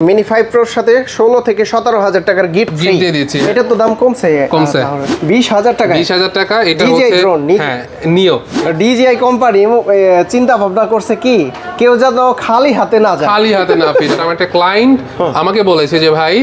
Mini 5 প্রোর সাথে 16 থেকে 17,000 টাকার গিফট দিয়ে দিয়েছি। এটা তো দাম কমছে 20,000 টাকা। 20,000 টাকা। এটা DJI হচ্ছে drone, হ্যাঁ নিও। DJI কোম্পানি চিন্তা ভাবনা করছে কি কেউ যেন খালি হাতে না যায়। খালি হাতে না ফিরে। আমার একটা ক্লায়েন্ট আমাকে বলেছে যে ভাই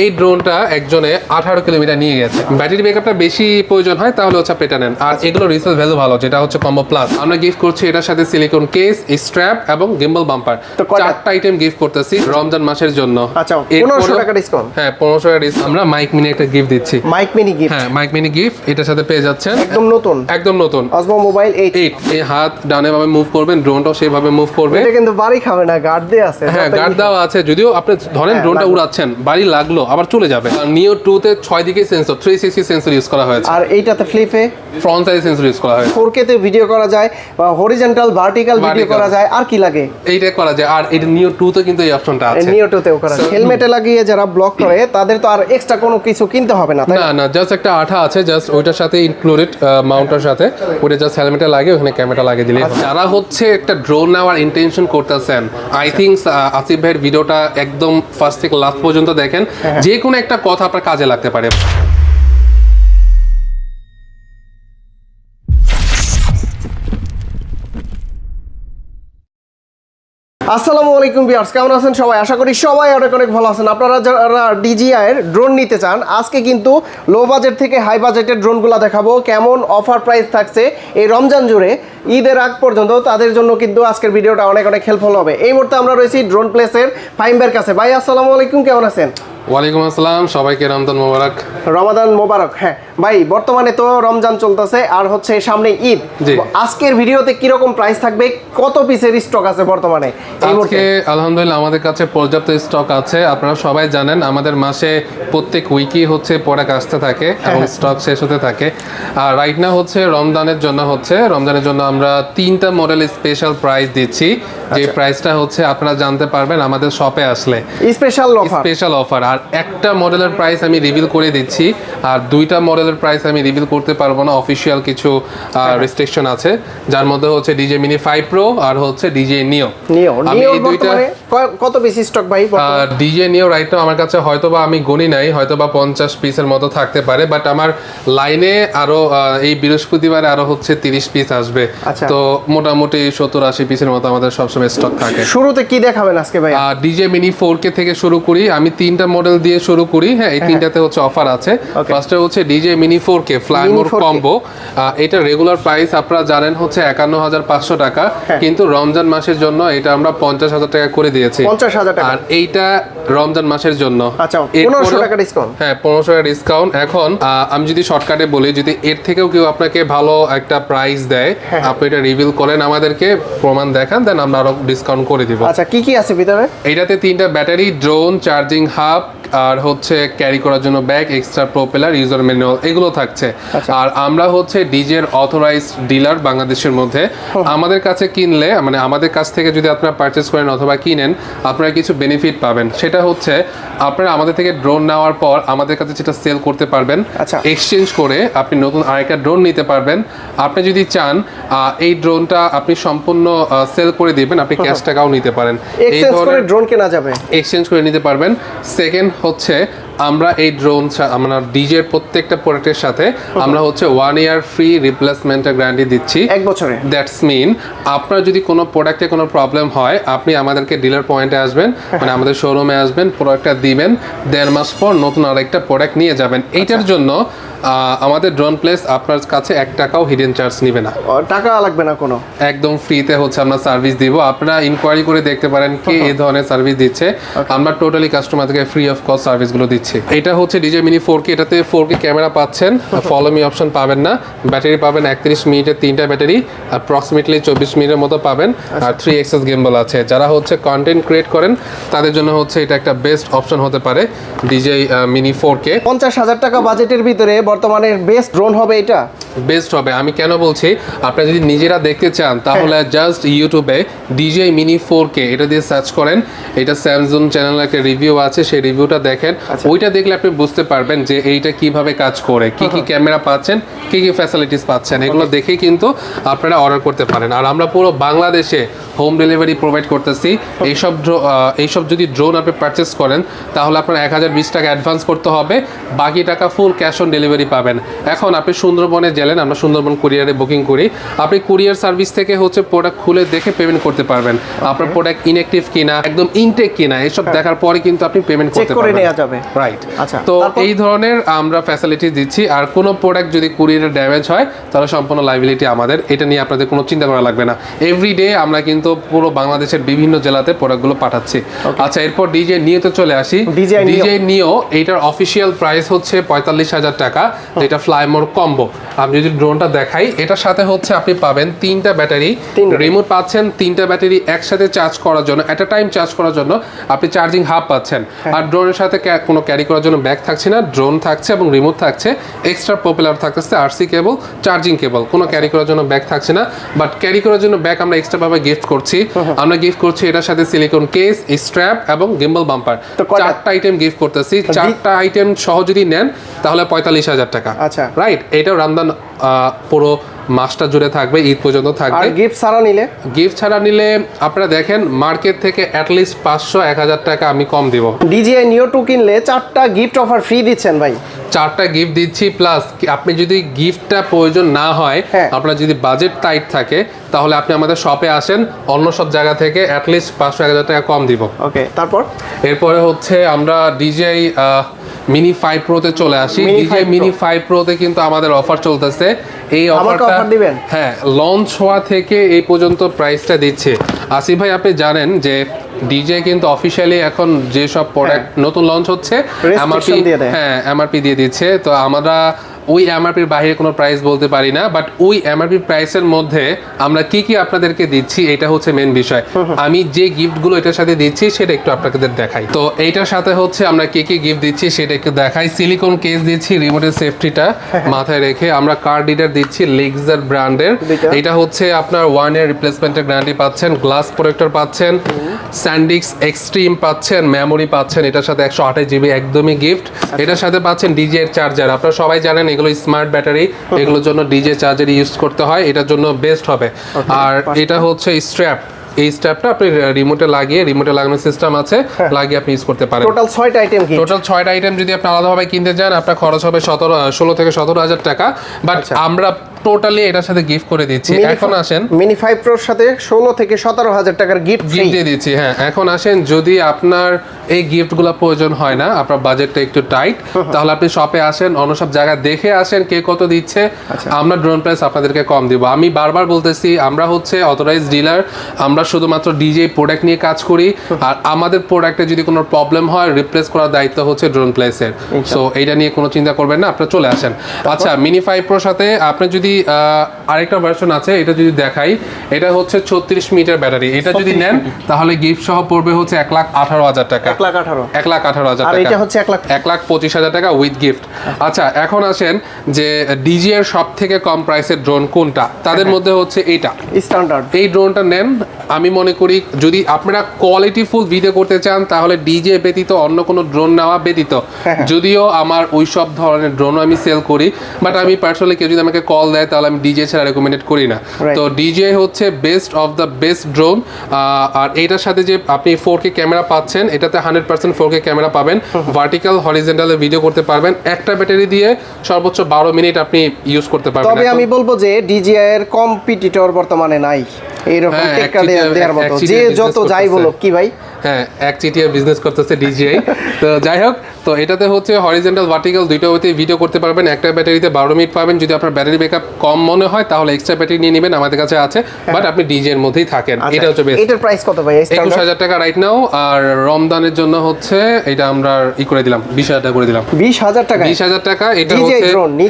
এই ড্রোনটা একজনে 18 কিলোমিটার নিয়ে গেছে, ব্যাটারি ব্যাকআপটা বেশি প্রয়োজন হয় তাহলে হচ্ছে আপনি এটা নেন। আর এগুলো রিসেল ভ্যালু ভালো, যেটা হচ্ছে কম্বো প্লাস। আমরা গিফট করছি এটার সাথে সিলিকন কেস, স্ট্র্যাপ এবং গিম্বল বাম্পার। চারটা আইটেম গিফট করতেছি রমজান মাসের জন্য। আচ্ছা 1500 টাকা ডিসকাউন্ট। হ্যাঁ 1500 টাকা ডিসকাউন্ট। আমরা মাইক মিনি একটা গিফট দিচ্ছি। Mic mini gift. হ্যাঁ মাইক মিনি গিফট এটার সাথে পেয়ে যাচ্ছেন। একদম নতুন। একদম নতুন অসমো মোবাইল 8। এই হাত ডানে ভাবে মুভ করবেন, ড্রোনটাও সেইভাবে মুভ করবে। এটা কিন্তু বাড়ি খাবে না, গার্ড দেয়া আছে। হ্যাঁ গার্ড দেওয়া আছে, যদিও আপনি ধরেন ড্রোনটা উড়াচ্ছেন বাড়ি লাগলো আবার চলে যাবে। নিও 2 তে 6 দিকে সেন্সর 360 সেন্সর ইউজ করা হয়েছে। আর এইটাতে ফ্লিপে ফ্রন্ট সাইড সেন্সর ইউজ করা হয়েছে। 4K তে ভিডিও করা যায় বা হরিজন্টাল ভার্টিক্যাল ভিডিও করা যায়। আর কি লাগে? এইটা করা যায়। আর এটা নিও 2 তে কিন্তু এই অপশনটা আছে। নিও 2 তেও করা যায়। হেলমেটে লাগিয়ে যারা ব্লক করে তাদের তো আর এক্সট্রা কোনো কিছু কিনতে হবে না, তাই না? না জাস্ট একটা আঠা আছে, জাস্ট ওইটার সাথে ইনক্লুডেড মাউন্টের সাথে ওটা জাস্ট হেলমেটে লাগে, ওখানে ক্যামেরা লাগিয়ে দিলে। যারা হচ্ছে একটা ড্রোন নেওয়ার ইন্টেনশন করতেছেন, আই থিংক আসিফ ভাইয়ের ভিডিওটা একদম ফার্স্ট থেকে লাস্ট পর্যন্ত দেখেন, যে কোনো একটা কথা আপনার কাজে লাগতে পারে। আসসালামু আলাইকুম ভিউয়ার্স, কেমন আছেন সবাই? আশা করি সবাই অনেক অনেক ভালো আছেন। আপনারা যারা DJI এর ড্রোন নিতে চান, আজকে কিন্তু লো বাজেট থেকে হাই বাজেটের ড্রোনগুলো দেখাবো। কেমন অফার প্রাইস থাকছে এই রমজান জুড়ে ঈদের আগ পর্যন্ত, তাদের জন্য কিন্তু আজকের ভিডিওটা অনেক অনেক হেল্পফুল হবে। এই মুহূর্তে আমরা রয়েছি ড্রোন প্লেসের ফাইম্বের কাছে। ভাই আসসালামু আলাইকুম, কেমন আছেন? ওয়ালাইকুম আসসালাম, সবাইকে রমজান মোবারক। রমাদান মোবারক। হ্যাঁ ভাই, বর্তমানে তো রমজান চলতেছে আর হচ্ছে সামনে ঈদ। আজকের ভিডিওতে কিরকম প্রাইস থাকবে, কত পিসের স্টক আছে বর্তমানে? আজকে আলহামদুলিল্লাহ আমাদের কাছে পর্যাপ্ত স্টক আছে। আপনারা সবাই জানেন আমাদের মাসে প্রত্যেক উইকই হচ্ছে প্রোডাক্ট আসতে থাকে এবং স্টক শেষ হতে থাকে। আর রাইট না হচ্ছে রমজানের জন্য আমরা 3টা মডেল স্পেশাল প্রাইস দিচ্ছি। যে প্রাইসটা হচ্ছে আপনারা জানতে পারবেন আমাদের শপে আসলে। Special offer. আর একটা মডেলের প্রাইস আমি রিভিল করে দিচ্ছি, আর 2টা মডেলের প্রাইস আমি রিভিল করতে পারবো না, অফিসিয়াল কিছু রেস্ট্রিকশন আছে, যার মধ্যে হচ্ছে DJI Mini 5 Pro আর হচ্ছে DJI Neo। আমি এই দুইটা কত বেশি স্টক ভাই? DJI Neo রাইট নাও আমার কাছে হয়তোবা আমি গণি নাই, হয়তোবা 50 পিসের মতো থাকতে পারে, বাট আমার লাইনে আরো এই বৃহস্পতিবারে আরো হচ্ছে 30 পিস আসবে। তো মোটামুটি 70-80 পিসের মতো আমাদের সবসময় স্টক থাকে। শুরুতে কি দেখাবেন আজকে ভাই? DJI Mini 4K থেকে শুরু করি, আমি 3টা মডেল দিয়ে শুরু করি। হ্যাঁ এই 3টাতে হচ্ছে অফার আছে। ফার্স্টে হচ্ছে DJI Mini 4K fly mode combo. এটা রেগুলার প্রাইস আপনারা জানেন হচ্ছে 51,500 টাকা, কিন্তু রমজান মাসের জন্য এটা আমরা 50,000 টাকা করে দিয়েছি। 50,000 টাকা। আর এইটা রমজান মাসের জন্য। আচ্ছা 1500 টাকা ডিসকাউন্ট। হ্যাঁ 1500 টাকা ডিসকাউন্ট। এখন আমি যদি শর্টকাটে বলি, যদি এর থেকেও কেউ আপনাকে ভালো একটা প্রাইস দেয়, আপনি এটা রিভিল করেন, আমাদেরকে প্রমাণ দেখান, দেন আমরা আরো ডিসকাউন্ট করে দিব। আচ্ছা কি কি আছে ভিতরে? এইটাতে 3টা ব্যাটারি, ড্রোন, চার্জিং হাব আর হচ্ছে ক্যারি করার জন্য bag, extra propeller, user manual এগুলো থাকছে। আর আমরা হচ্ছে DJI এর অথরাইজড ডিলার বাংলাদেশের মধ্যে। আমাদের কাছে কিনলে, মানে আমাদের কাছ থেকে যদি আপনারা পারচেজ করেন অথবা কিনেন, আপনারা কিছু বেনিফিট পাবেন। সেটা হচ্ছে আপনারা আমাদের থেকে ড্রোন নেওয়ার পর আমাদের কাছে যেটা সেল করতে পারবেন, এক্সচেঞ্জ করে আপনি নতুন আরেকটা ড্রোন নিতে পারবেন। আপনি যদি চান এই ড্রোনটা আপনি সম্পূর্ণ সেল করে দিবেন, আপনি ক্যাশ টাকাও নিতে পারেন। এই ধরনের ড্রোন কেনা যাবে, এক্সচেঞ্জ করে নিতে পারবেন। সেকেন্ড হচ্ছে আমরা এই ড্রোন আমরা DJI এর প্রত্যেকটা প্রোডাক্টের সাথে আমরা হচ্ছে 1 ইয়ার ফ্রি রিপ্লেসমেন্টের গ্যারান্টি দিচ্ছি, 1 বছরে। দ্যাটস মিন আপনার যদি কোনো প্রোডাক্টে কোনো প্রবলেম হয়, আপনি আমাদেরকে ডিলার পয়েন্টে আসবেন, মানে আমাদের শোরুমে আসবেন, প্রোডাক্টটা দিবেন, 1.5 মাস পর নতুন আরেকটা প্রোডাক্ট নিয়ে যাবেন। এইটার জন্য আমাদের ড্রোন প্লেস আপনার কাছে 1 টাকাও হিডেন চার্জ নেবে না, টাকা লাগবে না কোনো, একদম ফ্রিতে হচ্ছে আমরা সার্ভিস দিব। আপনারা ইনকোয়ারি করে দেখতে পারেন কে এই ধরনের সার্ভিস দিচ্ছে। আমরা টোটালি কাস্টমারদেরকে ফ্রি অফ কস্ট সার্ভিসগুলো দিচ্ছি। এটা হচ্ছে DJI Mini 4K, এটাতে 4K ক্যামেরা পাচ্ছেন, ফলো মি অপশন পাবেন না, ব্যাটারি পাবেন 31 মিনিটের 3টা ব্যাটারি, অ্যাপ্রক্সিমেটলি 24 মিনিটের মতো পাবেন, আর 3 এক্সেস গিম্বল আছে। যারা হচ্ছে কন্টেন্ট ক্রিয়েট করেন তাদের জন্য হচ্ছে এটা একটা বেস্ট অপশন হতে পারে DJI Mini 4K। 50,000 টাকা বাজেটের ভিতরে বর্তমানে বেস্ট ড্রোন হবে এটা। বেস্ট হবে। আমি কেন বলছি, আপনারা যদি নিজেরা দেখতে চান তাহলে জাস্ট ইউটিউবে DJI Mini 4K এটা দিয়ে সার্চ করেন, এটা স্যামসাং চ্যানেলে একটা রিভিউ আছে, সেই রিভিউটা দেখেন। ওইটা দেখলে আপনি বুঝতে পারবেন যে এইটা কিভাবে কাজ করে, কি কি ক্যামেরা পাচ্ছেন, কি কি ফ্যাসিলিটিস পাচ্ছেন, এগুলো দেখেই কিন্তু আপনারা অর্ডার করতে পারেন। আর আমরা পুরো বাংলাদেশে হোম ডেলিভারি প্রোভাইড করতেছি। এইসব যদি ড্রোন আপনি পারচেস করেন তাহলে আপনার 1020 টাকা অ্যাডভান্স করতে হবে, বাকি টাকা ফুল ক্যাশ অন ডেলিভারি পাবেন। এখন আপনি সুন্দরবনে গেলেন, আমরা সুন্দরবন কুরিয়ারে বুকিং করি, আপনি কুরিয়ার সার্ভিস থেকে হচ্ছে প্রোডাক্ট খুলে দেখে পেমেন্ট করতে পারবেন। আপনার প্রোডাক্ট ইনঅ্যাক্টিভ কিনা, একদম ইনটেক কিনা, এসব দেখার পরে কিন্তু আপনি পেমেন্ট করতে পারবেন, রাইট। তো এই ধরনের আমরা ফ্যাসিলিটি দিচ্ছি। আর কোনো প্রোডাক্ট যদি কুরিয়ারে ড্যামেজ হয় তাহলে সম্পূর্ণ লাইবিলিটি আমাদের, এটা নিয়ে আপনাদের কোনো চিন্তা করা লাগবে না। এভরিডে আমরা কিন্তু পুরো বাংলাদেশের বিভিন্ন জেলাতে প্রোডাক্টগুলো পাঠাচ্ছি। আচ্ছা, এরপর DJI নিওতে চলে আসি। DJI নিও এইটার অফিসিয়াল প্রাইস হচ্ছে 45,000 টাকা, যেটা ফ্লাই মোর কম্বো। আমি যদি ড্রোনটা দেখাই, এটার সাথে হচ্ছে আপনি পাবেন 3টা ব্যাটারি, রিমোট পাচ্ছেন, 3টা ব্যাটারি একসাথে চার্জ করার জন্য, এট আ টাইম চার্জ করার জন্য আপনি চার্জিং হাব পাচ্ছেন। আর ড্রোনের সাথে কোনো ক্যারি করার জন্য ব্যাগ থাকছে না, ড্রোন থাকছে এবং রিমোট থাকছে, এক্সট্রা পপুলার থাকছে RC কেবল, চার্জিং কেবল, কোনো ক্যারি করার জন্য ব্যাগ থাকছে না। বাট ক্যারি করার জন্য ব্যাগ আমরা এক্সট্রা ভাবে গিফট করছি। আমরা গিফট করছি এটার সাথে সিলিকন কেস, স্ট্র্যাপ এবং গিম্বল বাম্পার, 4টা আইটেম গিফট করতেছি। 4টা আইটেম সহ যদি নেন তাহলে 45,000 টাকা, রাইট। এটা রমজান পুরো মাসটা জুড়ে থাকবে, ঈদ পর্যন্ত থাকবে। আর গিফট ছাড়া নিলে আপনারা দেখেন মার্কেট থেকে অ্যাটলিস্ট 500-1000 টাকা আমি কম দিব। DJI Neo 2 কিনলে 4টা গিফট অফার ফ্রি দিচ্ছেন ভাই। 4টা গিফট দিচ্ছি, প্লাস আপনি যদি গিফটটা প্রয়োজন না হয়, আপনার যদি বাজেট টাইট থাকে, তাহলে আপনি আমাদের শপে আসেন, অন্য সব জায়গা থেকে অ্যাটলিস্ট 500-1000 টাকা কম দিব। ওকে, এরপরে হচ্ছে আমরা DJI Mini 5 Pro তে চলে আসি। DJI Mini 5 Pro তে কিন্তু আমাদের অফার চলতেছে। এই অফারটা হ্যাঁ, লঞ্চ হওয়া থেকে এই পর্যন্ত প্রাইসটা দিচ্ছে। আসিফ ভাই, আপনি জানেন যে DJI কিন্তু অফিশিয়ালি এখন যে সব প্রোডাক্ট নতুন লঞ্চ হচ্ছে MRP দিয়ে দিচ্ছে। তো আমরা ওই MRPর বাইরে কোনো প্রাইস বলতে পারি না, বাট ওই MRP প্রাইসের মধ্যে আমরা কি কি আপনাদেরকে দিচ্ছি এটা হচ্ছে মেন বিষয়। আমি যে গিফটগুলো এটার সাথে দিচ্ছি সেটা একটু আপনাদের দেখাই। তো এইটার সাথে হচ্ছে আমরা কি কি গিফট দিচ্ছি সেটা একটু দেখাই। সিলিকন কেস দিচ্ছি, রিমোটের সেফটিটা মাথায় রেখে। আমরা কার্ড রিডার দিচ্ছি লেক্সার ব্র্যান্ডের, এটা হচ্ছে আপনার 1 ইয়ার রিপ্লেসমেন্টের গ্যারান্টি পাচ্ছেন, গ্লাস প্রোটেক্টর পাচ্ছেন, স্যান্ডিক্স এক্সট্রিম পাচ্ছেন, মেমোরি পাচ্ছেন, এটার সাথে 128 GB একদমই গিফট। এটার সাথে পাচ্ছেন DJI এর চার্জার। আপনারা সবাই জানেন এগুলো স্মার্ট ব্যাটারি, এগুলোর জন্য DJI চার্জার ইউজ করতে হয়, এটার জন্য বেস্ট হবে। আর এটা হচ্ছে স্ট্র্যাপ, এই স্ট্র্যাপটা আপনি রিমোটে লাগানোর সিস্টেম আছে, লাগিয়ে আপনি ইউজ করতে পারেন। টোটাল 6টা আইটেম যদি আপনি আলাদাভাবে কিনতে যান আপনার খরচ হবে 16 থেকে 17,000 টাকা। বাট আমরা টোটালি এটার সাথে গিফট করে দিচ্ছি। এখন আসেন Mini 5 Proর সাথে 16 থেকে 17,000 টাকার গিফট দিয়ে দিচ্ছি। হ্যাঁ, এখন আসেন, যদি আপনার এই গিফটগুলো প্রয়োজন হয় না, আপনার বাজেটটা একটু টাইট, তাহলে আপনি শপে আসেন, অন্য সব জায়গা দেখে আসেন কে কত দিচ্ছে, আমরা ড্রোন প্রাইস আপনাদেরকে কম দিব। আমি বারবার বলতেছি, আমরা হচ্ছে অথরাইজড ডিলার, আমরা শুধুমাত্র DJI প্রোডাক্ট নিয়ে কাজ করি। আর আমাদের প্রোডাক্টে যদি কোনো প্রবলেম হয়, রিপ্লেস করার দায়িত্ব হচ্ছে ড্রোন প্লেসের। সো এইটা নিয়ে কোনো চিন্তা করবেন না, আপনারা চলে আসেন। আচ্ছা, Mini 5 Pro সাথে আপনি যদি আরেকটা ভার্সন আছে, এটা যদি দেখাই, এটা হচ্ছে 36 মিটার ব্যাটারি। এটা যদি নেন তাহলে গিফট সহ পড়বে হচ্ছে 1,18,000 টাকা, 1,18,000 টাকা। এটা হচ্ছে 1,25,000 টাকা উইথ গিফট। আচ্ছা, এখন আসেন যে DJI এর সব থেকে কম প্রাইসের ড্রোন কোনটা, তাদের মধ্যে হচ্ছে এইটা স্ট্যান্ডার্ড। এই ড্রোনটা নেন, আমি মনে করি যদি আপনারা কোয়ালিটিফুল ভিডিও করতে চান তাহলে DJI ব্যতীত অন্য কোনো ড্রোন নেওয়া ব্যতীত, যদিও আমার ওই সব ধরনের ড্রোনও আমি সেল করি, বাট আমি পার্সোনালি কেউ যদি আমাকে কল দেয় তাহলে আমি DJI ছাড়া রেকমেন্ডেড করি না। তো DJI হচ্ছে best of the best drone. আর এটার সাথে যে আপনি 4K ক্যামেরা পাচ্ছেন, এটাতে 100% 4K ক্যামেরা পাবেন, ভার্টিক্যাল হরিজন্টালে ভিডিও করতে পারবেন। একটা ব্যাটারি দিয়ে সর্বোচ্চ 12 মিনিট আপনি ইউজ করতে পারবেন। তবে আমি বলবো যে DJI এর কম্পিটিটর বর্তমানে নাই এইরকম টেক্কা দেওয়ার মতো, যে যত যাই বলো কি ভাই। হ্যাঁ, একচিটিয়া বিজনেস করতেছে DJI। তো যাই হোক, তো এটাতে হচ্ছে হরিজন্টাল ভার্টিক্যাল দুইটা হইতে ভিডিও করতে পারবেন। একটা ব্যাটারিতে 12 মিনিট পাবেন। যদি আপনার ব্যাটারি ব্যাকআপ কম মনে হয় তাহলে এক্সট্রা ব্যাটারি নিয়ে নেবেন, আমাদের কাছে আছে, বাট আপনি DJI এর মধ্যেই থাকেন। এটা হচ্ছে বেস্ট। এটার প্রাইস কত ভাই? 21,000 টাকা রাইট নাও। আর রমজানের জন্য হচ্ছে এটা আমরা করে দিলাম 20,000 টাকা করে দিলাম। 20,000 টাকা? 20,000 টাকা। এটা হচ্ছে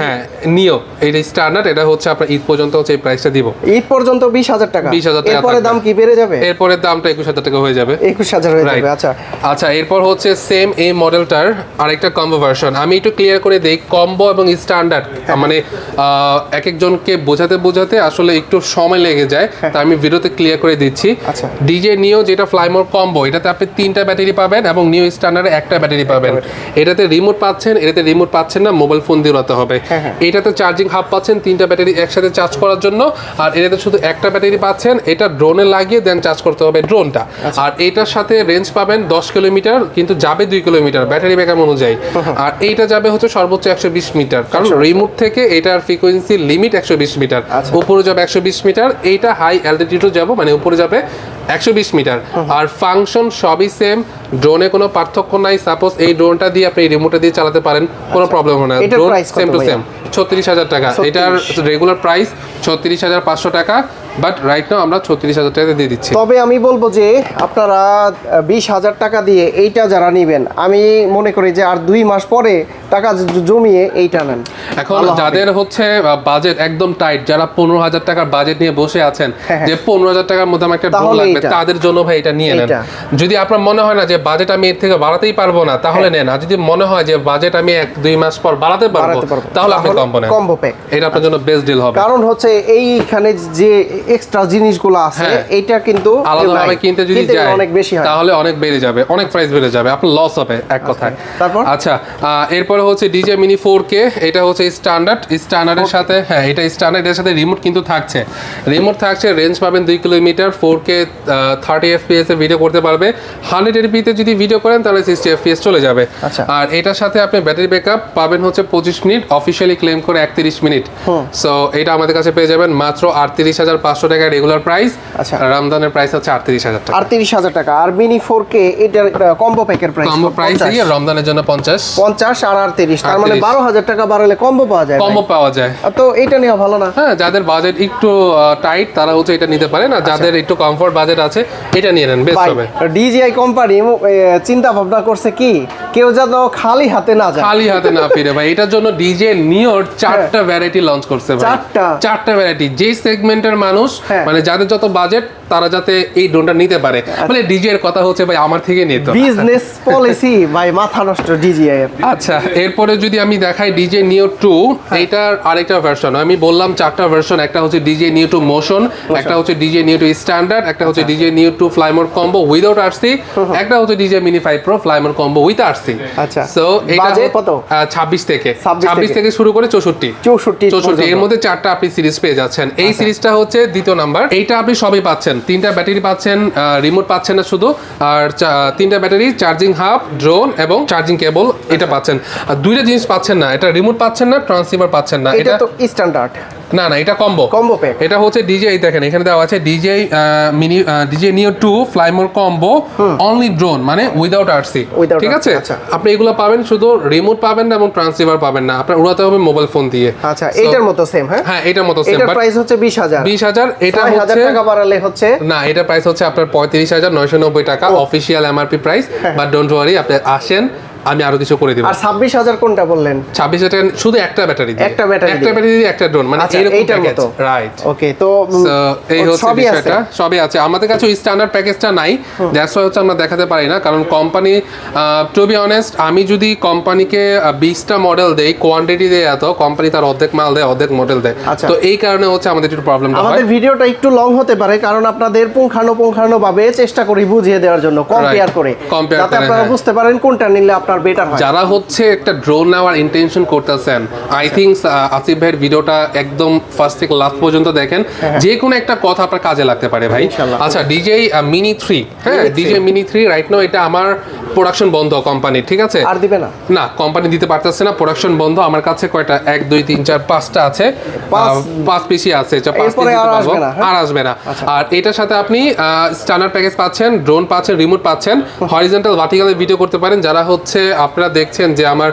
হ্যাঁ নিও, এটা স্ট্যান্ডার্ড। এটা হচ্ছে আপনার ঈদ পর্যন্ত হচ্ছে এই প্রাইসটা দিব। ঈদ পর্যন্ত 20,000 টাকা। 20,000 টাকা। এরপরে দাম কি বেড়ে যাবে? এরপরে দামটা 21,000 টাকা হয়ে যাবে। 21,000 হাজার হয়ে Right. যাবে। আচ্ছা আচ্ছা, এরপর হচ্ছে সেম এই মডেলটার আরেকটা কম্বো ভার্সন। আমি একটু ক্লিয়ার করে দেই, কম্বো এবং স্ট্যান্ডার্ড মানে এক একজনকে বোঝাতে আসলে একটু সময় লেগে যায়, তা আমি ভিডিওতে ক্লিয়ার করে দিচ্ছি। আচ্ছা। ডিজে নিও যেটা ফ্লাইমোর কম্বো, এটাতে আপনি 3টা ব্যাটারি পাবেন এবং নিও স্ট্যান্ডার্ডে একটা ব্যাটারি পাবেন। এটাতে রিমোট পাচ্ছেন, এটাতে রিমোট পাচ্ছেন না, মোবাইল ফোন দিয়ে উড়াতে হবে। এটাতে চার্জিং হাব পাচ্ছেন 3টা ব্যাটারি একসাথে চার্জ করার জন্য, আর এটাতে শুধু একটা ব্যাটারি পাচ্ছেন, এটা ড্রোনে লাগিয়ে দেন চার্জ করতে হবে ড্রোনটা। আর এটার সাথে রেঞ্জ পাবেন 10 কিলোমিটার, কিন্তু যাবে 2 কিলোমিটার ব্যাটারি ব্যাকআপ অনুযায়ী। আর এইটা যাবে হচ্ছে সর্বোচ্চ 120 মিটার, কারণ রিমোট থেকে এটার ফ্রিকোয়েন্সি লিমিট 120 মিটার, উপরে যাবে 120 মিটার। এইটা হাই অ্যালটিটিউডে যাব, মানে উপরে যাবে 120 মিটার। আর ফাংশন সবই সেম, ড্রোনে কোনো পার্থক্য নাই। সাপোজ এই ড্রোনটা দিয়ে আপনি রিমোটে দিয়ে চালাতে পারেন, কোনো প্রবলেম হবে না। এটার ড্রোন price কত সেম টু ভাইয়া? সেম 36,000 টাকা। এটার রেগুলার প্রাইস 36,500 টাকা, বাট রাইট নাও আমরা 36,000 টাকা দিয়ে দিচ্ছি। তবে আমি বলবো যে আপনারা 20,000 টাকা দিয়ে এইটা যারা নেবেন, আমি মনে করি যে আর 2 মাস পরে টাকা জমিয়ে এইটা নেন। এখন যাদের হচ্ছে বাজেট একদম টাইট, যারা 15,000 টাকার বাজেট নিয়ে বসে আছেন, যে 15,000 টাকার মধ্যে আমার একটা ড্রোন তাহলে লাগবে, এইটা। তাদের জন্য ভাই এটা নিয়ে নেন। এইটা। যদি আপনার মনে হয় না যে বাজেট আমি এর থেকে বাড়াতেই পারবো না, তাহলে নেন। আর যদি মনে হয় যে বাজেট আমি 1-2 মাস পর বাড়াতে পারবো, তাহলে আপনি কম্বো নেন। কম্বো প্যাক, এটা আপনার জন্য বেস্ট ডিল হবে। কারণ হচ্ছে এইখানে যে এক্সট্রা জিনিসগুলো আছে এটা কিন্তু আলাদাভাবে কিনতে যদি যায় অনেক বেশি হয়, তাহলে অনেক বেড়ে যাবে, অনেক প্রাইস বেড়ে যাবে, আপনার লস হবে এক কথায়। তারপর আচ্ছা, এরপরে হচ্ছে ডিজে মিনি 4K। এটা হচ্ছে স্ট্যান্ডার্ডের সাথে, হ্যাঁ এটা স্ট্যান্ডার্ডের সাথে রিমোট কিন্তু থাকছে। রিমোট থাকছে, রেঞ্জ পাবেন 2 কিলোমিটার, 4K 30 FPS এ ভিডিও করতে পারবে। 100 তে যদি ভিডিও করেন তাহলে 60 FPS চলে যাবে। আচ্ছা। আর এটার সাথে আপনি ব্যাটারি ব্যাকআপ পাবেন হচ্ছে 25 মিনিট, অফিশিয়ালি ক্লেম করে 31 মিনিট। সো এটা আমাদের কাছে পেয়ে যাবেন মাত্র 38,500 টাকা রেগুলার প্রাইস। আচ্ছা। রমজানের প্রাইস হচ্ছে 38,000 টাকা। 38,000 টাকা। আর মিনি 4K এটার কম্বো প্যাকের প্রাইস কম্বো প্রাইস দিয়ে রমজানের জন্য 50 আর 38, তার মানে 12,000 টাকা বাড়ালে কম্বো পাওয়া যায়। কম্বো পাওয়া যায়। তো এইটা নেওয়া ভালো না? হ্যাঁ, যাদের বাজেট একটু টাইট তারা হচ্ছে এটা নিতে পারে না, যাদের একটু কমফোর্ট বাজেট আছে এটা নিয়ে নেন, বেস্ট হবে। ডিজিআই কোম্পানি চিন্তা ভাবনা করছে কি কেউ যেন খালি হাতে না যায়, খালি হাতে না ফিরে ভাই। এটার জন্য ডিজে নিওর 4টা ভ্যারাইটি লঞ্চ করছে ভাই। 4টা ভ্যারাইটি, যে সেগমেন্টের মানুষ মানে যাদের যত বাজেট তারা যাতে এই ড্রোনটা নিতে পারে। মানে ডিজে এর কথা হচ্ছে ভাই আমার থেকে নিতে বিজনেস পলিসি ভাই মাথা নষ্ট ডিজিআই এর। আচ্ছা, এরপরে যদি আমি দেখাই ডিজে নিও 2, এইটার আরেকটা ভার্সন। আমি বললাম 4টা ভার্সন, একটা হচ্ছে ডিজে নিও 2 মোশন, একটা হচ্ছে ডিজে নিও 2 স্ট্যান্ডার্ড, একটা হচ্ছে ডিজে নিও 2 ফ্লাইমোর কম্বো উইদাউট আরসি, একটা হচ্ছে DJ mini 5 pro Fly More combo with RC. আচ্ছা, সো এটা বাজেট কত? 26 থেকে শুরু করে 64 এর মধ্যে 4টা আপনি সিরিজ পেয়ে যাচ্ছেন। এই সিরিজটা হচ্ছে দ্বিতীয় নাম্বার। এইটা আপনি সবই পাচ্ছেন, 3টা ব্যাটারি পাচ্ছেন, রিমোট পাচ্ছেন না শুধু, আর 3টা ব্যাটারি, চার্জিং হাব, ড্রোন এবং চার্জিং কেবল এটা পাচ্ছেন। আর 2টা জিনিস পাচ্ছেন না, এটা রিমোট পাচ্ছেন না, ট্রান্সসিভার পাচ্ছেন না। এটা তো স্ট্যান্ডার্ড না, এটা কম্বো প্যাক। এটা হচ্ছে ডিজে, এই দেখেন এখানে দেওয়া আছে ডিজে মিনি ডিজে নিও 2 ফ্লাইমোর কম্বো অনলি ড্রোন, মানে উইদাউট আরসি। ঠিক আছে, আপনি এগুলো পাবেন, শুধু রিমোট পাবেন না এবং ট্রান্সসিভার পাবেন না, আপনার উড়াতে হবে মোবাইল ফোন দিয়ে। আচ্ছা, এটার মতো সেম? হ্যাঁ, এটার মতো সেম, এটার প্রাইস হচ্ছে 20,000। এটা 6,000 টাকা বাড়ালে হচ্ছে না, এটা প্রাইস হচ্ছে আপনার 35,990 টাকা official MRP price. But don't worry, আপনি আসেন, আমি আরো কিছু করে দিব। আর 26,000 কোনটা বললেন? 26,000 টাকা শুধু একটা ব্যাটারি দিয়ে, একটা ব্যাটারি দিয়ে একটা ড্রোন, মানে এরকম প্যাকেজ। রাইট, ওকে। তো এই হচ্ছে বিষয়টা, সবই আছে আমাদের কাছে। স্ট্যান্ডার্ড প্যাকেজটা নাই, দ্যাটস ওয়াই হচ্ছে আমরা দেখাতে পারি না, কারণ কোম্পানি টু বি অনেস্ট, আমি যদি কোম্পানিকে 20টা মডেল দেই, কোয়ান্টিটি দেয় এত, কোম্পানি তার অর্ধেক মাল দেয়, অর্ধেক মডেল দেয়। তো এই কারণে হচ্ছে আমাদের একটু প্রবলেমটা হয়। আমাদের ভিডিওটা একটু লং হতে পারে, কারণ আপনাদের পুঙ্খানুপুঙ্খানুভাবে চেষ্টা করি বুঝিয়ে দেওয়ার জন্য, কম্পেয়ার করে, যাতে আপনারা বুঝতে পারেন কোনটা নিলে আপনার বেটার হয়। যারা হচ্ছে একটা ড্রোন নেওয়ার ইন্টেনশন করতেছেন, আই থিঙ্ক আসিফ ভাইয়ের ভিডিওটা একদম ফার্স্ট থেকে লাস্ট পর্যন্ত দেখেন, যে কোনো একটা কথা আপনার কাজে লাগতে পারে ভাই। আচ্ছা, ডিজে মিনি 3, হ্যাঁ ডিজে মিনি 3 রাইট নাও এটা আমার প্রোডাকশন বন্ধ কোম্পানি, ঠিক আছে? আর দিবে না? না, কোম্পানি দিতে পারতেছে না, প্রোডাকশন বন্ধ। আমার কাছে কয়টা 1 2 3 4 5টা আছে, 5 পিসি আছে, 5 পিসি আর আসবে না। আর এটার সাথে আপনি স্ট্যান্ডার্ড প্যাকেজ পাচ্ছেন, ড্রোন পাচ্ছেন, রিমোট পাচ্ছেন, হরিজন্টাল ভার্টিক্যালে ভিডিও করতে পারেন। যারা হচ্ছে আপনারা দেখছেন যে আমার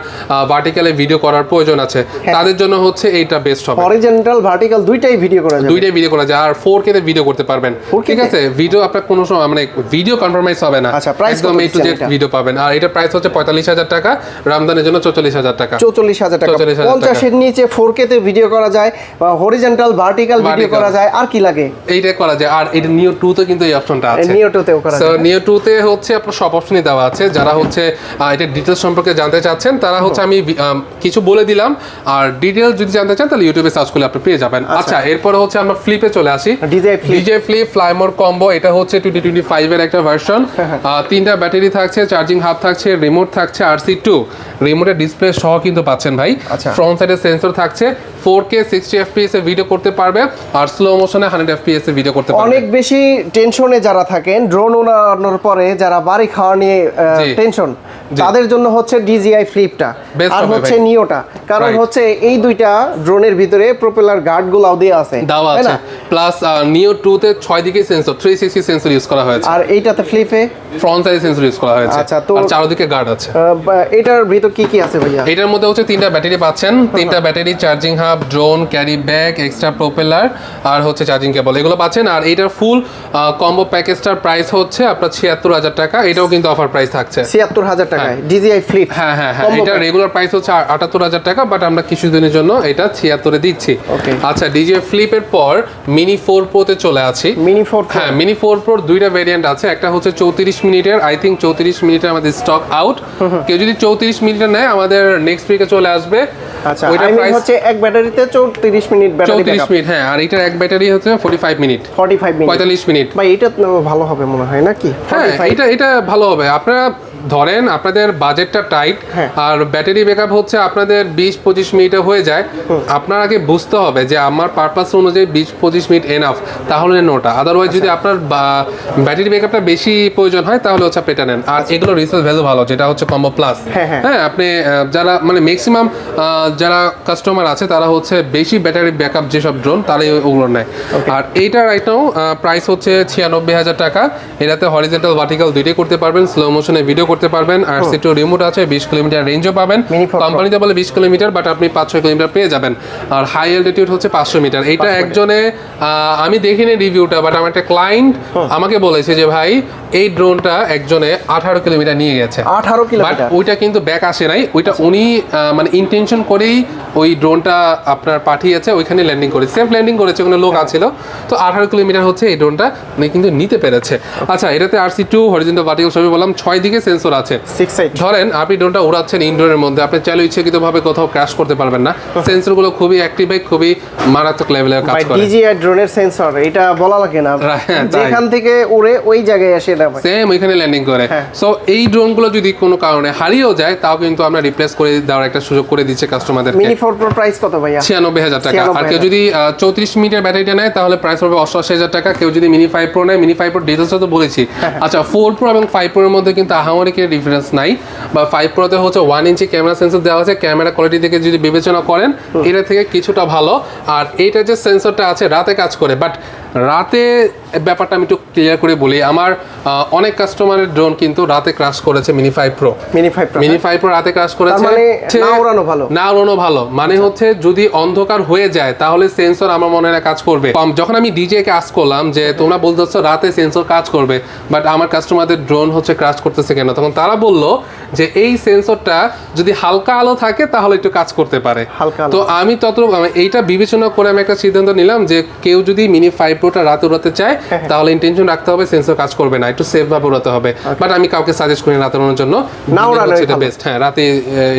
ভার্টিক্যালে ভিডিও করার প্রয়োজন আছে, তাদের জন্য হচ্ছে এইটা বেস্ট হবে। হরিজন্টাল ভার্টিক্যাল দুইটাই ভিডিও করা যায়, দুইটাই ভিডিও করা যায়, আর 4K তে ভিডিও করতে পারবেন। ঠিক আছে, ভিডিও আপনার কোনো সময় মানে ভিডিও কম্প্রোমাইজ হবে না, আচ্ছা, প্রাইস একদম A to Z ভিডিও পাবেন। আর এটার প্রাইস হচ্ছে 45,000 টাকা, রমজানের জন্য 44,000 টাকা। 44,000 টাকা। 44,000 টাকা। 50-এর নিচে 4K তে ভিডিও করা যায়, বা হরিজন্টাল ভার্টিক্যাল ভিডিও করা যায়, আর কি লাগে? এইটা করা যায়। আর এটা নিও 2 তে কিন্তু এই অপশনটা আছে। নিও 2 তেও করা সো যায়। নিও 2 তে হচ্ছে আপনার সব অপশনই দেওয়া আছে। যারা হচ্ছে এটা ডিটেইলস সম্পর্কে জানতে চাচ্ছেন তারা হচ্ছে আমি কিছু বলে দিলাম, আর ডিটেইলস যদি জানতে চান তাহলে ইউটিউবে সার্চ করলে আপনি পেয়ে যাবেন। আচ্ছা, এরপর হচ্ছে আমরা ফ্লিপে চলে আসি। ডিজে ফ্লিপ ফ্লাইমোর কম্বো, এটা হচ্ছে 2025 এর একটা ভার্সন। তিনটা ব্যাটারি থাকছে, চার্জিং হাব থাকছে, রিমোট থাকছে, RC2 রিমোটের ডিসপ্লে সহ কিন্তু পাচ্ছেন ভাই। ফ্রন্ট সাইডে সেন্সর থাকছে, 4K 60 FPS এ ভিডিও করতে পারবে, আর স্লো মোশনে 100 FPS এ ভিডিও করতে পারবে। অনেক বেশি টেনশনে যারা থাকেন, ড্রোন উড়ানোর পরে যারা বাড়ি খাওয়া নিয়ে টেনশন, তাদের জন্য হচ্ছে DJI ফ্লিপটা আর হচ্ছে নিওটা। কারণ হচ্ছে এই দুইটা ড্রোনের ভিতরে প্রপেলার গার্ডগুলোও দেওয়া আছে, দেওয়া আছে। প্লাস নিও 2 তে 6 দিকে সেন্সর, 360 সেন্সর ইউজ করা হয়েছে, আর এইটাতে ফ্লিপে ফ্রন্ট সাইড সেন্সর ইউজ করা হয়েছে। আচ্ছা, তো আর চারদিকে গার্ড আছে। এটার ভিতর কি কি আছে ভাইয়া? এটার মধ্যে হচ্ছে তিনটা ব্যাটারি পাচ্ছেন, তিনটা battery, charging hub, drone, carry bag, extra propeller, আর হচ্ছে চার্জিং কেবল, এগুলো পাচ্ছেন। আর এটার ফুল কম্বো প্যাকেজটার প্রাইস হচ্ছে আপনার 76,000 টাকা। এটাও কিন্তু অফার প্রাইস থাকছে 76,000 টাকায় DJI ফ্লিপ। হ্যাঁ হ্যাঁ হ্যাঁ, এটা রেগুলার প্রাইস হচ্ছে 78,000 টাকা, বাট আমরা কিছুদিনের জন্য এটা 76 এ দিচ্ছি। আচ্ছা, DJI ফ্লিপের পর মিনি 4 Pro তে চলে আছি। মিনি 4 Pro, হ্যাঁ, মিনি 4 Pro দুইটা ভেরিয়েন্ট আছে। একটা হচ্ছে 34 মিনিটের, আই থিঙ্ক 34 মিনিটের আমাদের স্টক আউট। কেউ যদি 34 মিনিটের নেয় আমাদের নেক্সট উইকে চলে আসবে। আচ্ছা, ওইটার প্রাইস হচ্ছে এক ব্যাটারিতে 34 মিনিট ব্যাটারি ব্যাকআপ। 34 মিনিট, হ্যাঁ। আর এটার এক ব্যাটারি হচ্ছে 45 মিনিট। 45 মিনিট। ভাই এটা ভালো হবে মনে হয় নাকি? হ্যাঁ, এটা ভালো হবে। আপনারা ধরেন আপনাদের বাজেটটা টাইট, আর ব্যাটারি ব্যাকআপ হচ্ছে আপনাদের 20-25 মিনিটে হয়ে যায়। আপনার আগে বুঝতে হবে যে আমার পারপাস অনুযায়ী 20-25 মিনিট এনাফ, তাহলে নোটা। আদারওয়াইজ যদি আপনার ব্যাটারি ব্যাকআপটা বেশি প্রয়োজন হয় তাহলে হচ্ছে আপনি এটা নেন। আর এগুলো রিসেল ভ্যালু ভালো, যেটা হচ্ছে কম্বো প্লাস। হ্যাঁ, আপনি যারা মানে ম্যাক্সিমাম যারা কাস্টমার আছে তারা হচ্ছে বেশি ব্যাটারি ব্যাকআপ যেসব ড্রোন তারাই ওগুলো নেয়। আর এইটা রাইট নাও প্রাইস হচ্ছে 96,000 টাকা। এটাতে হরিজন্টাল ভার্টিক্যাল দুইটাই করতে পারবেন, স্লো মোশনে ভিডিও করতে পারবেন, RC2 রিমোট আছে, 20 কিলোমিটার রেঞ্জও পাবেন। কোম্পানিতে বলে 20 কিলোমিটার, বাট আপনি 5-6 কিলোমিটার পেয়ে যাবেন। আর হাই অ্যালটিটিউড হচ্ছে 500 মিটার। এইটা একজনে আমি দেখিনি রিভিউটা, বাট আমার একটা ক্লায়েন্ট আমাকে বলেছে যে ভাই এই ড্রোনটা একজনে 18 কিলোমিটার নিয়ে গেছে। 18 কিলোমিটার? ওইটা কিন্তু ব্যাক আসে নাই, ওইটা উনি মানে ইন্টেনশন করেই ওই ড্রোনটা আপনার পাঠিয়েছে, ওইখানে ল্যান্ডিং করে, সেফ ল্যান্ডিং করেছে, কোনো লোক আছিল। তো 18 কিলোমিটার হচ্ছে এই ড্রোনটা উনি কিন্তু নিতে পেরেছে। আচ্ছা, এটাতে RC2 হরিজন্টাল ভার্টিক্যাল সবই বললাম, 6 দিকে সেন্সর আছে। ধরেন আপনি ড্রোনটা উড়াচ্ছেন ইনডোরের মধ্যে, আপনি চাইলে ইচ্ছাকৃতভাবে কোথাও ক্র্যাশ করতে পারবেন না। সেন্সরগুলো খুবই অ্যাক্টিভ, খুবই মারাত্মক লেভেলের কাজ করে। DJI ড্রোনের সেন্সর এটা বলা লাগে না, যেখান থেকে উড়ে ওই জায়গায় এসে না সেম ওইখানে ল্যান্ডিং করে। সো এই ড্রোনগুলো যদি কোনো কারণে হারিয়েও যায় তাও কিন্তু আমরা রিপ্লেস করে দেওয়ার একটা সুযোগ করে দিচ্ছে কাস্টমারদেরকে। মিনি 4 Pro প্রাইস কত ভাইয়া? 96,000 টাকা। আর কেউ যদি 34 মিনিটের ব্যাটারিটা নেয় তাহলে প্রাইস হবে 88,000 টাকা। কেউ যদি মিনি 5 Pro নেয়, মিনি 5 Pro ডিটেইলসটা তো বলেছি। আচ্ছা, 4 Pro এবং 5 Pro এর মধ্যে কিন্তু আহামরি কোনো ডিফারেন্স নাই। বা 5 Pro তে হচ্ছে 1 ইঞ্চি ক্যামেরা সেন্সর দেওয়া আছে। ক্যামেরা কোয়ালিটি থেকে যদি বিবেচনা করেন এটা থেকে কিছুটা ভালো। আর এইটা যে সেন্সরটা আছে রাতে কাজ করে, বাট রাতে ব্যাপারটা আমি একটু ক্লিয়ার করে বলি। আমার অনেক কাস্টমারের ড্রোন কিন্তু রাতে ক্র্যাশ করেছে মিনি 5 Pro। মিনি 5 Pro রাতে ক্র্যাশ করেছে, না উড়ানো ভালো, না উড়ানো ভালো। মানে হচ্ছে যদি অন্ধকার হয়ে যায় তাহলে সেন্সর আমার মনে হয় কাজ করবে। যখন আমি DJI কে আস্ক করলাম যে তোমরা বলতেছো রাতে সেন্সর কাজ করবে, বাট আমার কাস্টমারদের ড্রোন হচ্ছে ক্র্যাশ করতেছে কেন, তখন তারা বলল যে এই সেন্সরটা যদি হালকা আলো থাকে তাহলে একটু কাজ করতে পারে। তো আমি এইটা বিবেচনা করে আমি একটা সিদ্ধান্ত নিলাম যে কেউ যদি মিনি 5 Proটা রাতে উড়াতে চায় তাহলে ইন্টেনশন রাখতে হবে সেন্সর কাজ করবে না, একটু সেফ ভাবে উড়াতে হবে। বাট আমি কাউকে সাজেস্ট করি রাতে উড়ানোর জন্য, না উড়ানো এটা বেস্ট। হ্যাঁ, রাতে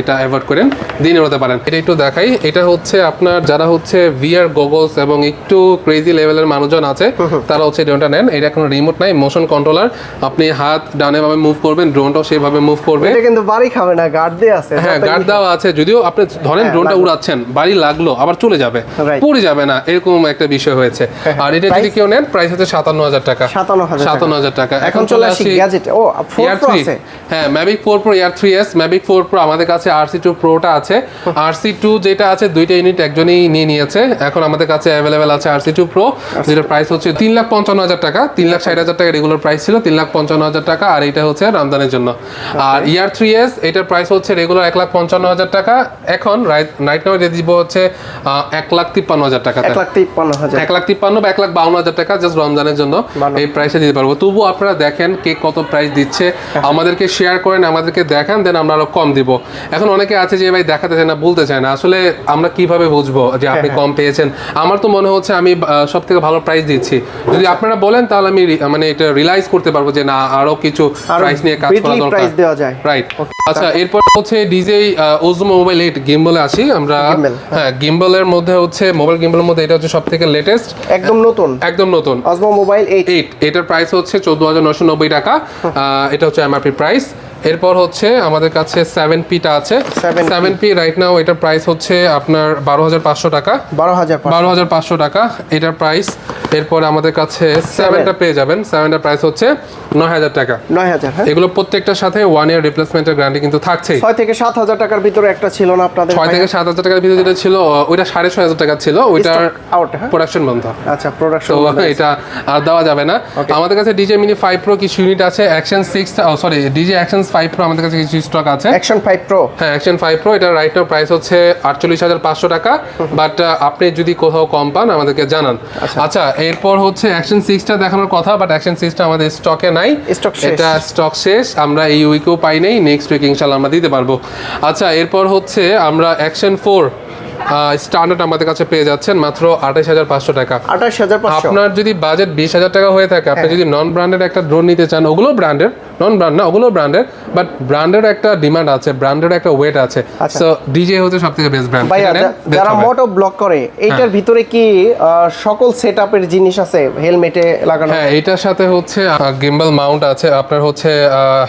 এটা অ্যাভয়েড করেন, দিনে উড়াতে পারেন। এটা একটু দেখাই। এটা হচ্ছে আপনার যারা হচ্ছে VR গগলস এবং একটু ক্রেজি লেভেলের মানুষজন আছে তারা হচ্ছে ড্রোনটা নেন। এটা কোনো রিমোট নাই, মোশন কন্ট্রোলার। আপনি হাত ডানে ভাবে মুভ করবেন, ড্রোনটাও সেভাবে মুভ করবে। এটা কিন্তু বাড়ি খাবে না, গার্ড দেয়া আছে। হ্যাঁ, গার্ড দেওয়া আছে। যদিও আপনি ধরেন ড্রোনটা উড়াচ্ছেন, বাড়ি লাগলো আবার চলে যাবে, পড়ে যাবে না, এরকম একটা বিষয় হয়েছে। আর এটা যদি কেউ নেন প্রাইস হচ্ছে 57,000 টাকা। 57,000 টাকা। এখন চলে আসি গ্যাজেট। ও 4 Pro আছে। হ্যাঁ, Mavic 4 Pro Air 3s, Mavic 4 Pro আমাদের কাছে RC2 Proটা আছে। RC2 যেটা আছে দুইটা ইউনিট একজনই নিয়ে নিয়েছে। এখন আমাদের কাছে अवेलेबल আছে RC2 Pro, যেটার প্রাইস হচ্ছে 3,55,000 টাকা। 3,60,000 টাকা রেগুলার প্রাইস ছিল, 3,55,000 টাকা। আর এটা হচ্ছে রমজানের জন্য। আর Air 3s এটার প্রাইস হচ্ছে রেগুলার 1,55,000 টাকা। এখন রাইট নাও দিয়ে দিব হচ্ছে 1,53,000 টাকা। 1,53,000 1,53,000 বা 1,52,000 52,000 টাকা জাস্ট রমজানের জন্য এই প্রাইসে দিতে পারবো। তবুও আপনারা দেখেন কে কত প্রাইস দিচ্ছে, আমাদেরকে শেয়ার করেন, আমাদেরকে দেখান, দেন আমরা আরো কম দিব। এখন অনেকে আছে যে ভাই দেখাতে চায় না, বলতে চায় না, আসলে আমরা কিভাবে বুঝবো যে আপনি কম পেয়েছেন? আমার তো মনে হচ্ছে আমি সব থেকে ভালো প্রাইস দিচ্ছি। যদি আপনারা বলেন তাহলে আমি মানে এটা রিয়েলাইজ করতে পারবো যে না, আরো কিছু প্রাইস নিয়ে কাজ করা দরকার। প্রাইস দেওয়া যায়, রাইট। আচ্ছা, এরপর হচ্ছে ডিজে ওজমো মোবাইল 8 গিম্বলে আসি আমরা। হ্যাঁ, গিম্বলের মধ্যে হচ্ছে মোবাইল গিম্বলের মধ্যে এটা হচ্ছে সবথেকে লেটেস্ট, একদম নতুন, একদম নতুন ওজমো মোবাইল 8। এটার প্রাইস হচ্ছে 14,990 টাকা। এটা হচ্ছে এমআরপি প্রাইস। এরপর হচ্ছে আমাদের কাছে 7P টা আছে। 7P রাইট নাও এটার প্রাইস হচ্ছে আপনার 12,500 টাকা। 12,500 টাকা এটার প্রাইস। এরপর আমাদের কাছে 7টা পেয়ে যাবেন। 7টার প্রাইস হচ্ছে 9,000 টাকা। 9,000। এগুলো প্রত্যেকটার সাথে 1 ইয়ার রিপ্লেসমেন্টের গ্যারান্টি কিন্তু থাকছে। 6 থেকে 7,000 টাকার ভিতরে একটা ছিল না আপনাদের? 6 থেকে 7,000 টাকার ভিতরে যেটা ছিল ওইটা 6,500 টাকা ছিল, ওইটার আউট। প্রোডাকশন বন্ধ। আচ্ছা, প্রোডাকশন তো এটা আর দেওয়া যাবে না। আমাদের কাছে ডিজে মিনি 5 প্রো কিছু ইউনিট আছে। Action 6 sorry DJ action 5 pro আমাদের কাছে কিছু স্টক আছে। অ্যাকশন 5 প্রো, হ্যাঁ অ্যাকশন 5 প্রো এটা রাইট নাও প্রাইস হচ্ছে 48,500 টাকা। বাট আপনি যদি কোথাও কম পান আমাদেরকে জানান। আচ্ছা, এরপর হচ্ছে অ্যাকশন 6টা দেখানোর কথা, বাট অ্যাকশন 6টা আমাদের স্টকে নাই, এটা স্টক শেষ। আমরা এই উইকেও পাই নাই, নেক্সট উইক ইনশাআল্লাহ আমরা দিতে পারবো। আচ্ছা, এরপর হচ্ছে আমরা অ্যাকশন 4 স্ট্যান্ডার্ড আমাদের কাছে পেয়ে যাচ্ছেন মাত্র 28,500 টাকা। 28,500। আপনার যদি বাজেট 20,000 টাকা হয়ে থাকে, আপনি যদি নন ব্র্যান্ডেড একটা ড্রোন নিতে চান, ওগুলো ব্র্যান্ডেড, নন ব্র্যান্ড না, ওগুলো ব্র্যান্ডেড, বাট ব্র্যান্ডের একটা ডিমান্ড আছে, ব্র্যান্ডের একটা ওয়েট আছে। সো ডিজে হচ্ছে সবথেকে বেস্ট ব্র্যান্ড। যারা মোটো ব্লক করে, এইটার ভিতরে কি সকল সেটআপের জিনিস আছে হেলমেটে লাগানো? হ্যাঁ, এটার সাথে হচ্ছে গিম্বল মাউন্ট আছে, আপনার হচ্ছে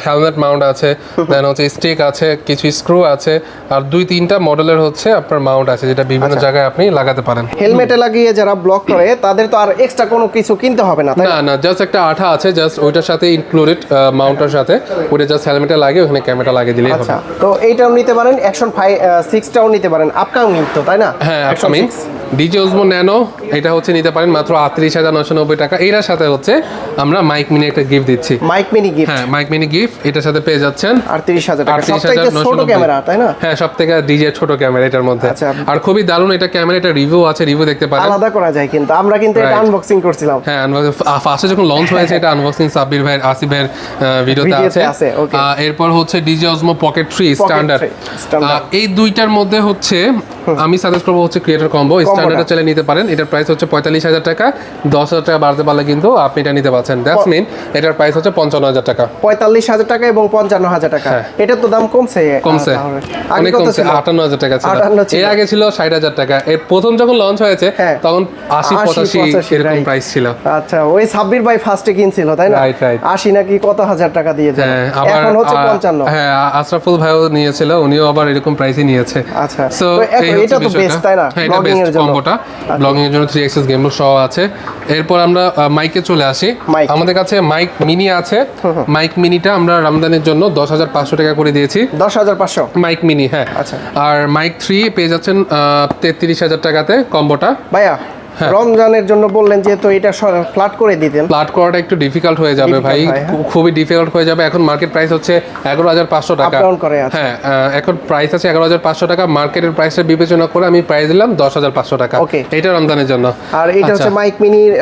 হেলমেট মাউন্ট আছে, দেন হচ্ছে স্টিক আছে, কিছু স্ক্রু আছে, আর 2-3টা মডেলের হচ্ছে আপনার মাউন্ট আছে যেটা বিভিন্ন জায়গায় আপনি লাগাতে পারেন। হেলমেটে লাগিয়ে যারা ব্লক করে তাদের তো আর এক্সট্রা কোনো কিছু কিনতে হবে না, তাই না? না, জাস্ট একটা আঠা আছে, জাস্ট ওইটার সাথে ইনক্লুডেড মাউন্টের সাথে, ওটা জাস্ট হেলমেটে লাগে, ওখানে ক্যামেরা লাগিয়ে দিলেই হবে। আচ্ছা, তো এইটাও নিতে পারেন, অ্যাকশন 6টাও নিতে পারেন, আপকামিং তো, তাই না? হ্যাঁ, আপকামিং ডিজে ওজমো ন্যানো এটা হচ্ছে নিতে পারেন মাত্র 38,990 টাকা। এটার সাথে হচ্ছে আমরা মাইক মিনি একটা গিফট দিচ্ছি, মাইক মিনি গিফট। হ্যাঁ, মাইক মিনি গিফট এটার সাথে পেয়ে যাচ্ছেন 38,000 টাকা। সবথেকে ছোট ক্যামেরা, তাই না? হ্যাঁ, সবথেকে ডিজে ছোট ক্যামেরা এটার মধ্যে। আর খুবই দারুণ এটা ক্যামেরা, এটা রিভিউ আছে, রিভিউ দেখতে পারেন। আলাদা করা যায় কিন্তু, আমরা কিন্তু এটা আনবক্সিং করছিলাম। হ্যাঁ, ফার্স্টে যখন লঞ্চ হয়েছে এটা আনবক্সিং সাব্বির ভাই, আসিফ ভাইয়ের ভিডিওতে আছে। এরপর হচ্ছে ডিজে ওজমো পকেট 3 স্ট্যান্ডার্ড। এই দুইটার মধ্যে হচ্ছে আমি সাজেস্ট করবো হচ্ছে ক্রিয়েটর কম্বো। স্ট্যান্ডার্ডে চলে নিতে পারেন। এটার প্রাইস হচ্ছে 45,000 টাকা। 10,000 টাকা বাড়তে পারলে কিন্তু আপনি এটা নিতে পারছেন। দ্যাটস মিন এটার প্রাইস হচ্ছে 55,000 টাকা। 45,000 টাকা এবং 55,000 টাকা। এটার তো দাম কমছে, অনেক কমছে। 58,000 টাকা ছিল, এর আগে ছিল 60,000 টাকা। এর প্রথম যখন লঞ্চ হয়েছে তখন 80-85 এরকম প্রাইস ছিল। আচ্ছা, ওই সাব্বির ভাই ফার্স্টে কিনছিল, তাই না? 80 নাকি কত হাজার টাকা দিয়ে যায়, এখন হচ্ছে 55। হ্যাঁ, আশরাফুল ভাইও নিয়েছিল, উনিও আবার এরকম প্রাইসই নিয়েছে। আচ্ছা, সো এটা তো বেস্ট, তাই না? ব্লগিং এর জন্য কম্বোটা, ব্লগিং এর জন্য 3 অ্যাক্সেস গেমবল সহ আছে। এরপর আমরা মাইকে চলে আসি। আমাদের কাছে মাইক মিনি আছে। মাইক মিনিটা আমরা রমজানের জন্য 10,500 টাকা করে দিয়েছি। 10,500 মাইক মিনি, হ্যাঁ। আচ্ছা, আর মাইক 3 পেয়ে যাচ্ছেন 33,000 টাকাতে কম্বোটা। ভাইয়া রমজানের জন্য বললেন যেহেতু এটা ফ্ল্যাট করে দিতেন। ফ্ল্যাট করাটা একটু ডিফিকাল্ট হয়ে যাবে ভাই, খুবই ডিফিকাল্ট হয়ে যাবে। এখন মার্কেট প্রাইস হচ্ছে 11,500 টাকা। হ্যাঁ, এখন প্রাইস আছে 11,500 টাকা। মার্কেটের প্রাইসটা বিবেচনা করে আমি প্রাইস দিলাম 10,500 টাকা। এটা রমজানের জন্য। আর এটা হচ্ছে মাইক মিনির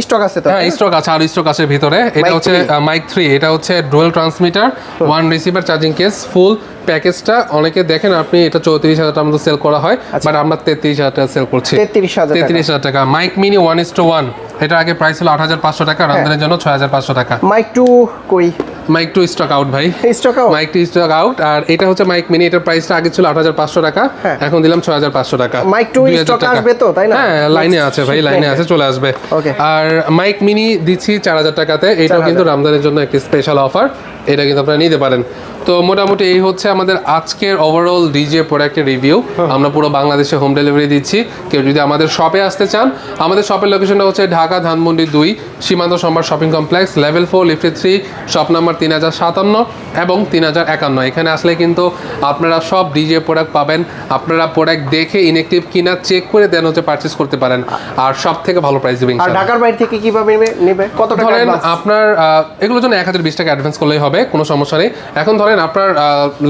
স্টক আছে তো? হ্যাঁ, স্টক আছে, আর স্টক আছে ভিতরে। এটা হচ্ছে মাইক 3, এটা হচ্ছে dual transmitter, 1 receiver, charging case, full প্যাকেজটা। অনেকে দেখেন আপনি এটা 34,000 টাকার মতো সেল করা হয়, বাট আমরা 33,000 টাকা সেল করছি। 33,000 টাকা। মাইক মিনি 1:1, এটা আগে প্রাইস ছিল 8,500 টাকা, রমজানের জন্য 6,500 টাকা। মাইক 2 কই? মাইক 2 স্টক আউট ভাই, stock out. Mic 2 stock out. আর এটা হচ্ছে মাইক মিনি, এটার প্রাইসটা আগে ছিল 8,500 টাকা, এখন দিলাম 6,500 টাকা। মাইক 2 স্টক আসবে তো, তাই না? হ্যাঁ, লাইনে আছে ভাই, লাইনে আছে, চলে আসবে। আর মাইক মিনি দিচ্ছি 4,000 টাকাতে। এটাও কিন্তু রমজানের জন্য একটি স্পেশাল অফার, এটা কিন্তু আপনারা নিতে পারেন। তো মোটামুটি এই হচ্ছে আমাদের আজকের ওভারঅল ডিজে প্রোডাক্টের রিভিউ। আমরা পুরো বাংলাদেশে হোম ডেলিভারি দিচ্ছি। কেউ যদি আমাদের শপে আসতে চান, আমাদের শপের লোকেশনটা হচ্ছে ঢাকা ধানমন্ডি 2 সীমান্ত সম্রাট শপিং কমপ্লেক্স, লেভেল 4, লিফটে 3, শপ নাম্বার 3057 এবং 3051। এখানে আসলে কিন্তু আপনারা সব ডিজে প্রোডাক্ট পাবেন। আপনারা প্রোডাক্ট দেখে ইনঅ্যাক্টিভ কিনা চেক করে দেন হচ্ছে পারচেজ করতে পারেন, আর সব থেকে ভালো প্রাইস দিবেন। আর ঢাকার বাইরে থেকে কিভাবে নেবে? কত টাকা? ধরেন আপনার এগুলোর জন্য 1,020 টাকা অ্যাডভান্স করলেই হবে, কোনো সমস্যা নেই। এখন ধরেন করবেন, আপনার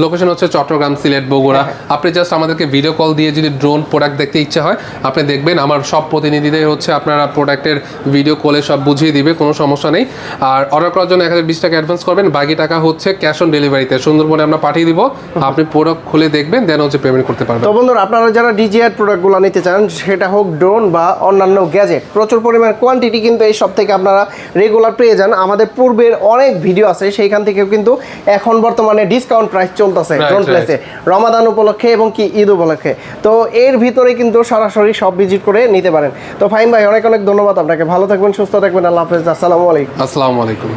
লোকেশন হচ্ছে চট্টগ্রাম, সিলেট, বগুড়া। আপনি জাস্ট আমাদেরকে ভিডিও কল দিয়ে যদি ড্রোন প্রোডাক্ট দেখতে ইচ্ছা হয়, আপনি দেখবেন আমার সব প্রতিনিধিদের হচ্ছে আপনারা প্রোডাক্টের ভিডিও কলে সব বুঝিয়ে দিবে, কোনো সমস্যা নেই। আর অর্ডার করার জন্য 1020 টাকা অ্যাডভান্স করবেন, বাকি টাকা হচ্ছে ক্যাশ অন ডেলিভারিতে সুন্দরবনে আমরা পাঠিয়ে দিব। আপনি প্রোডাক্ট খুলে দেখবেন, দেন হচ্ছে পেমেন্ট করতে পারবেন। তো বন্ধুরা, আপনারা যারা ডিজিআই প্রোডাক্টগুলো নিতে চান, সেটা হোক ড্রোন বা অন্যান্য গ্যাজেট, প্রচুর পরিমাণ কোয়ান্টিটি কিন্তু এই সব থেকে আপনারা রেগুলার পেয়ে যান। আমাদের পূর্বের অনেক ভিডিও আছে, সেইখান থেকেও কিন্তু এখন বর্তমানে ডিসকাউন্ট প্রাইস চলতেছে ড্রোন প্লেসে, রমাদান উপলক্ষে এবং কি ঈদ উপলক্ষে। তো এর ভিতরে কিন্তু সরাসরি সব ভিজিট করে নিতে পারেন। তো ফাহিম ভাই, অনেক অনেক ধন্যবাদ আপনাকে। ভালো থাকবেন, সুস্থ থাকবেন। আল্লাহ হাফেজ। আসসালামু আলাইকুম। আসসালামু আলাইকুম।